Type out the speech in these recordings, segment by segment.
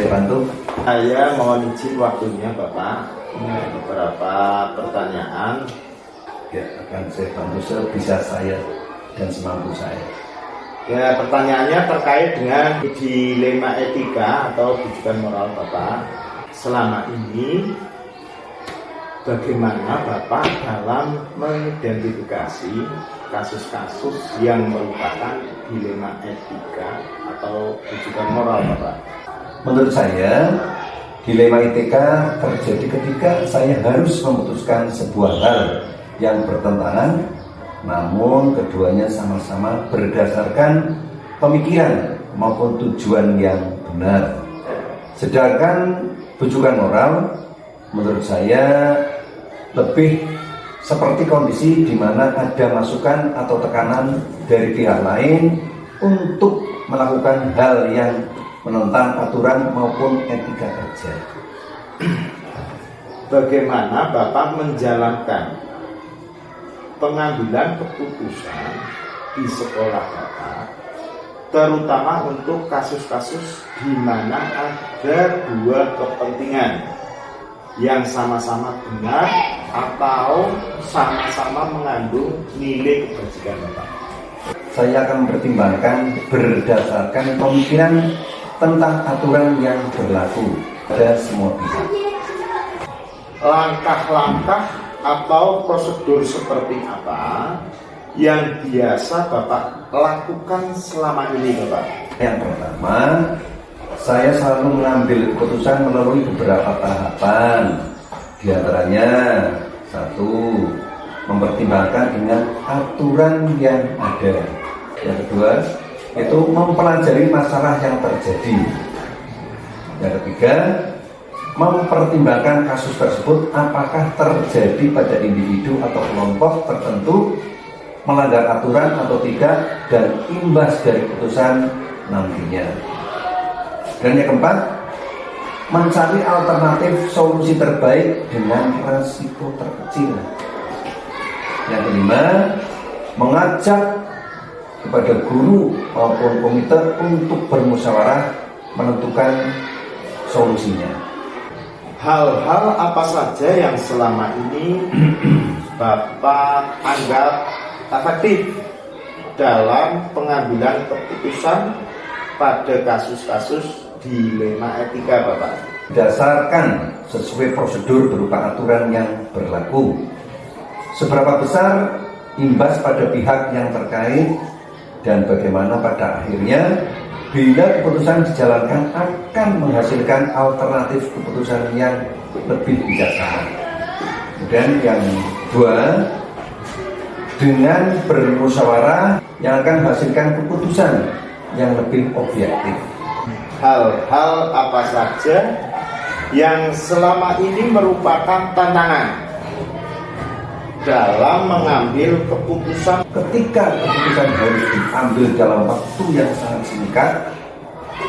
saya bantu? Saya mohon izin waktunya Bapak. Beberapa pertanyaan. Ya, akan saya bantu sebisa saya dan semampu saya. Ya, pertanyaannya terkait dengan dilema etika atau rujukan moral Bapak. Selama ini bagaimana Bapak dalam mengidentifikasi kasus-kasus yang merupakan dilema etika atau rujukan moral Bapak? Menurut saya, dilema etika terjadi ketika saya harus memutuskan sebuah hal yang bertentangan, namun keduanya sama-sama berdasarkan pemikiran maupun tujuan yang benar. Sedangkan rujukan moral menurut saya lebih seperti kondisi di mana ada masukan atau tekanan dari pihak lain untuk melakukan hal yang menentang aturan maupun etika kerja. Bagaimana Bapak menjalankan pengambilan keputusan di sekolah Bapak, terutama untuk kasus-kasus di mana ada dua kepentingan yang sama-sama benar atau sama-sama mengandung nilai kebajikan Bapak? Saya akan mempertimbangkan berdasarkan pemikiran tentang aturan yang berlaku pada semua pihak. Langkah-langkah atau prosedur seperti apa yang biasa Bapak lakukan selama ini Bapak? Yang pertama, saya selalu mengambil keputusan melalui beberapa tahapan. Di antaranya, satu, mempertimbangkan dengan aturan yang ada. Yang kedua, itu mempelajari masalah yang terjadi. Yang ketiga, mempertimbangkan kasus tersebut apakah terjadi pada individu atau kelompok tertentu, melanggar aturan atau tidak, dan imbas dari keputusan nantinya. Dan yang keempat, mencari alternatif solusi terbaik dengan resiko terkecil. Yang kelima, mengajak kepada guru maupun komite untuk bermusyawarah menentukan solusinya. Hal-hal apa saja yang selama ini Bapak anggap efektif dalam pengambilan keputusan pada kasus-kasus dilema etika Bapak? Berdasarkan sesuai prosedur berupa aturan yang berlaku. Seberapa besar imbas pada pihak yang terkait dan bagaimana pada akhirnya bila keputusan dijalankan akan menghasilkan alternatif keputusan yang lebih bijaksana. Kemudian yang kedua, dengan bermusyawarah yang akan menghasilkan keputusan yang lebih objektif. Hal-hal apa saja yang selama ini merupakan tantangan dalam mengambil keputusan? Ketika keputusan harus diambil dalam waktu yang sangat singkat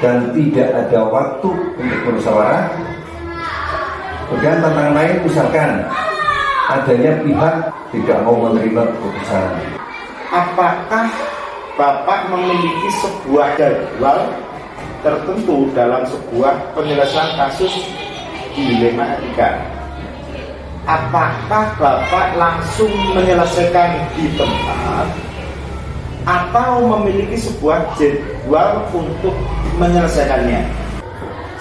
dan tidak ada waktu untuk bermusyawarah. Kemudian tantangan lain misalkan adanya pihak tidak mau menerima keputusan. Apakah Bapak memiliki sebuah jadwal tertentu dalam sebuah penyelesaian kasus dilema etika? Apakah Bapak langsung menyelesaikan di tempat atau memiliki sebuah jadwal untuk menyelesaikannya?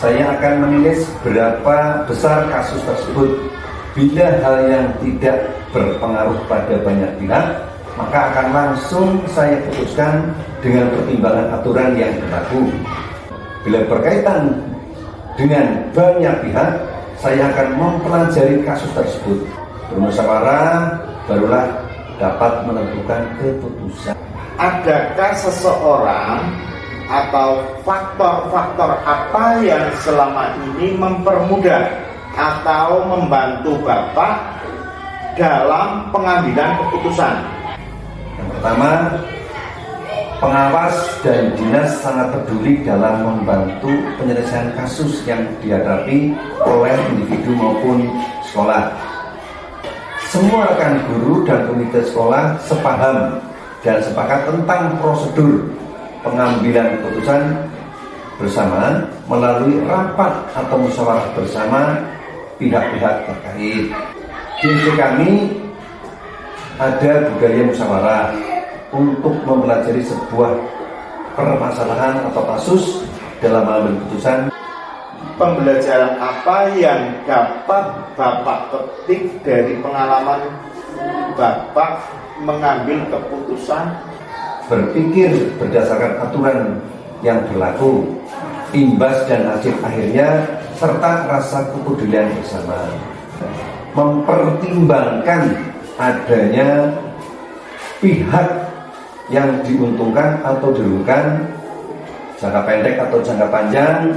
Saya akan menulis berapa besar kasus tersebut. Bila hal yang tidak berpengaruh pada banyak pihak, maka akan langsung saya putuskan dengan pertimbangan aturan yang berlaku. Bila berkaitan dengan banyak pihak, saya akan mempelajari kasus tersebut. Bermusyawarah barulah dapat menentukan keputusan. Adakah seseorang atau faktor-faktor apa yang selama ini mempermudah atau membantu Bapak dalam pengambilan keputusan? Yang pertama, pengawas dan dinas sangat peduli dalam membantu penyelesaian kasus yang dihadapi oleh individu maupun sekolah. Semua rekan guru dan komite sekolah sepaham dan sepakat tentang prosedur pengambilan keputusan bersama melalui rapat atau musyawarah bersama pihak-pihak terkait. Di SD kami ada budaya musyawarah untuk mempelajari sebuah permasalahan atau kasus dalam mengambil keputusan. Pembelajaran apa yang dapat Bapak petik dari pengalaman Bapak mengambil keputusan? Berpikir berdasarkan aturan yang berlaku, imbas dan hasil akhirnya, serta rasa kepedulian bersama. Mempertimbangkan adanya pihak yang diuntungkan atau dirugikan, jangka pendek atau jangka panjang,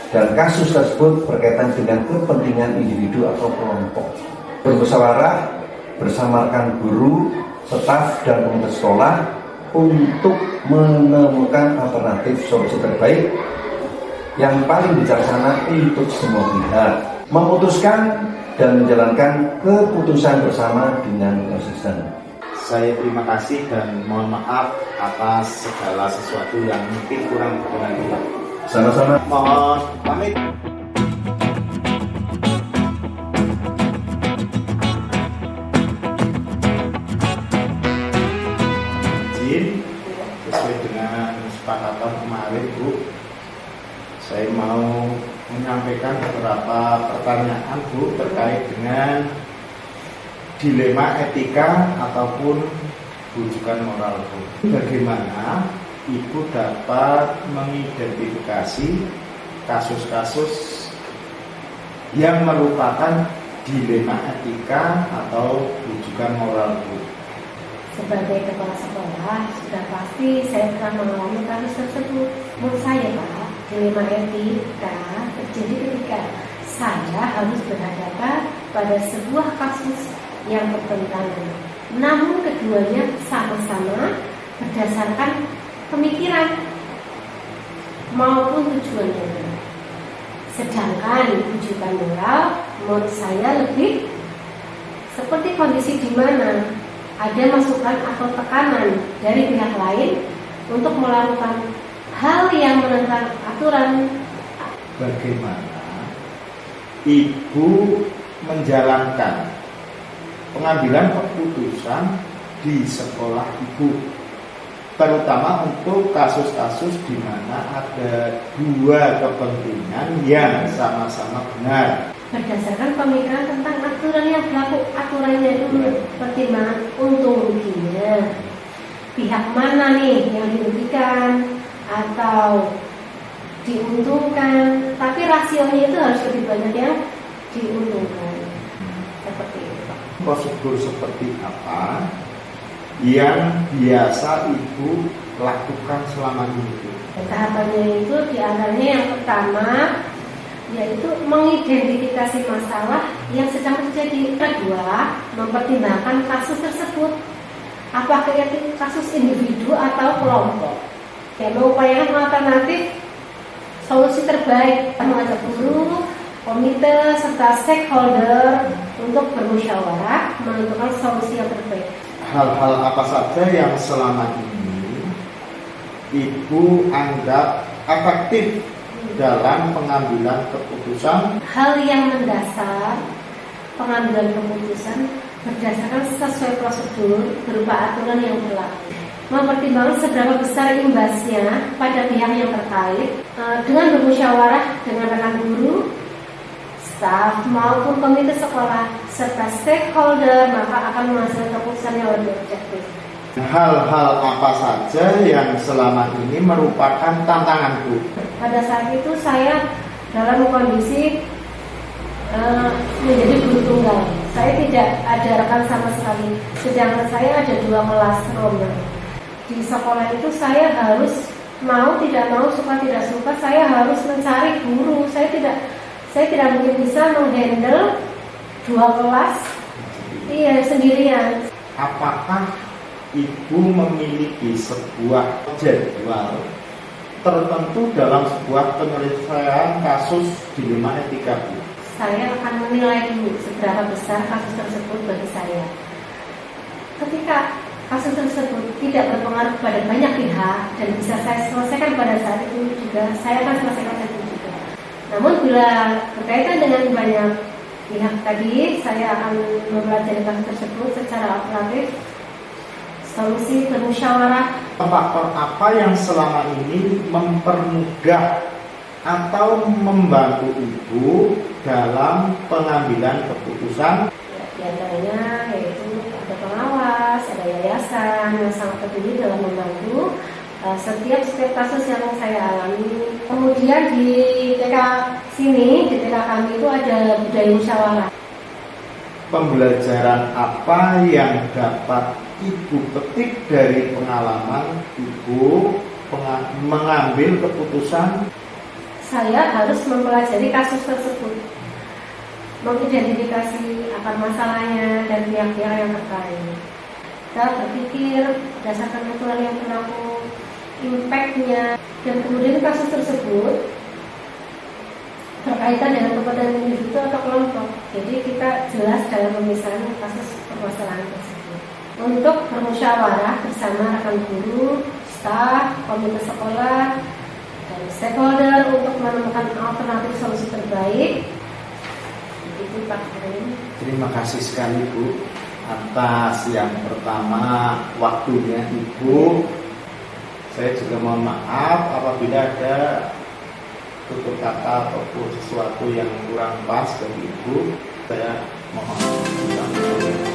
dan kasus tersebut berkaitan dengan kepentingan individu atau kelompok. Bermusyawarah bersama rekan guru, staf, dan komunitas sekolah untuk menemukan alternatif solusi terbaik yang paling bijaksana untuk semua pihak, memutuskan dan menjalankan keputusan bersama dengan konsisten. Saya terima kasih dan mohon maaf atas segala sesuatu yang mungkin kurang berkenan kita. Sama-sama. Mohon pamit. Izin, sesuai dengan kesepakatan kemarin, Bu, saya mau menyampaikan beberapa pertanyaan, Bu, terkait dengan dilema etika ataupun rujukan moral, Bu. Bagaimana Ibu dapat mengidentifikasi kasus-kasus yang merupakan dilema etika atau rujukan moral, Bu? Sebagai kepala sekolah, sudah pasti saya pernah mengalami kasus tersebut. Menurut saya, Pak, dilema etika terjadi ketika saya harus berhadapan pada sebuah kasus yang bertentangan. Namun keduanya sama-sama berdasarkan pemikiran maupun tujuannya. Sedangkan rujukan moral menurut saya lebih seperti kondisi di mana ada masukan atau tekanan dari pihak lain untuk melakukan hal yang menentang aturan. Bagaimana Ibu menjalankan pengambilan keputusan di sekolah Ibu, terutama untuk kasus-kasus di mana ada dua kepentingan yang sama-sama benar? Berdasarkan pemikiran tentang aturan yang berlaku, aturannya itu pertimbangan untung ruginya. Pihak mana nih yang dirugikan atau diuntungkan, tapi rasionya itu harus lebih banyak yang diuntungkan. Seperti itu. Prosedur seperti apa yang biasa Ibu lakukan selama ini? Tahapannya itu diantaranya yang pertama yaitu mengidentifikasi masalah yang sedang terjadi. Kedua, mempertimbangkan kasus tersebut, apakah itu kasus individu atau kelompok. Ya, mengupayakan alternatif solusi terbaik, mengajak guru, komite, serta stakeholder untuk bermusyawarah menentukan solusi yang terbaik. Hal-hal apa saja yang selama ini Ibu anggap efektif dalam pengambilan keputusan? Hal yang mendasar pengambilan keputusan berdasarkan sesuai prosedur berupa aturan yang berlaku. Mempertimbangkan seberapa besar imbasnya pada pihak yang terkait dengan bermusyawarah dengan rekan guru, staf maupun komite sekolah serta stakeholder, maka akan menghasilkan keputusan yang lebih objektif. Hal-hal apa saja yang selama ini merupakan tantanganku? Pada saat itu saya dalam kondisi menjadi guru tunggal. Saya tidak ada rekan sama sekali. Sedangkan saya ada 2 kelas rombongan. Di sekolah itu saya harus mau tidak mau, suka tidak suka, saya harus mencari guru. Saya tidak mungkin bisa menghandle 2 kelas sendirian. Apakah Ibu memiliki sebuah jadwal tertentu dalam sebuah penyelesaian kasus dilema etika, Bu? Saya akan menilai dulu seberapa besar kasus tersebut bagi saya. Ketika kasus tersebut tidak berpengaruh pada banyak pihak dan bisa saya selesaikan pada saat itu juga, saya akan selesaikan saat itu juga. Namun bila berkaitan dengan banyak pihak tadi, saya akan mempelajari kasus tersebut secara alternatif, solusi bermusyawarah. Faktor apa yang selama ini mempermudah atau membantu Ibu dalam pengambilan keputusan? Di antaranya yaitu ada pengawas, ada yayasan yang sangat peduli dalam membantu setiap kasus yang saya alami. Kemudian di TK sini, di TK kami itu ada budaya musyawarah. Pembelajaran apa yang dapat Ibu petik dari pengalaman Ibu mengambil keputusan? Saya harus mempelajari kasus tersebut, mengidentifikasi akar masalahnya dan pihak-pihak yang terkait. Kita berpikir berdasarkan aturan yang berlaku, impact-nya, dan kemudian kasus tersebut berkaitan dengan kepentingan individu atau kelompok. Jadi kita jelas dalam pemisahan kasus permasalahan tersebut. Untuk bermusyawarah bersama rekan guru, staf, komite sekolah, dan stakeholder untuk menemukan alternatif solusi terbaik. Itu Pak Karim. Terima kasih sekali Bu atas yang pertama waktunya Ibu. Saya juga mohon maaf apabila ada tutur kata ataupun sesuatu yang kurang pas bagi Ibu. Saya mohon.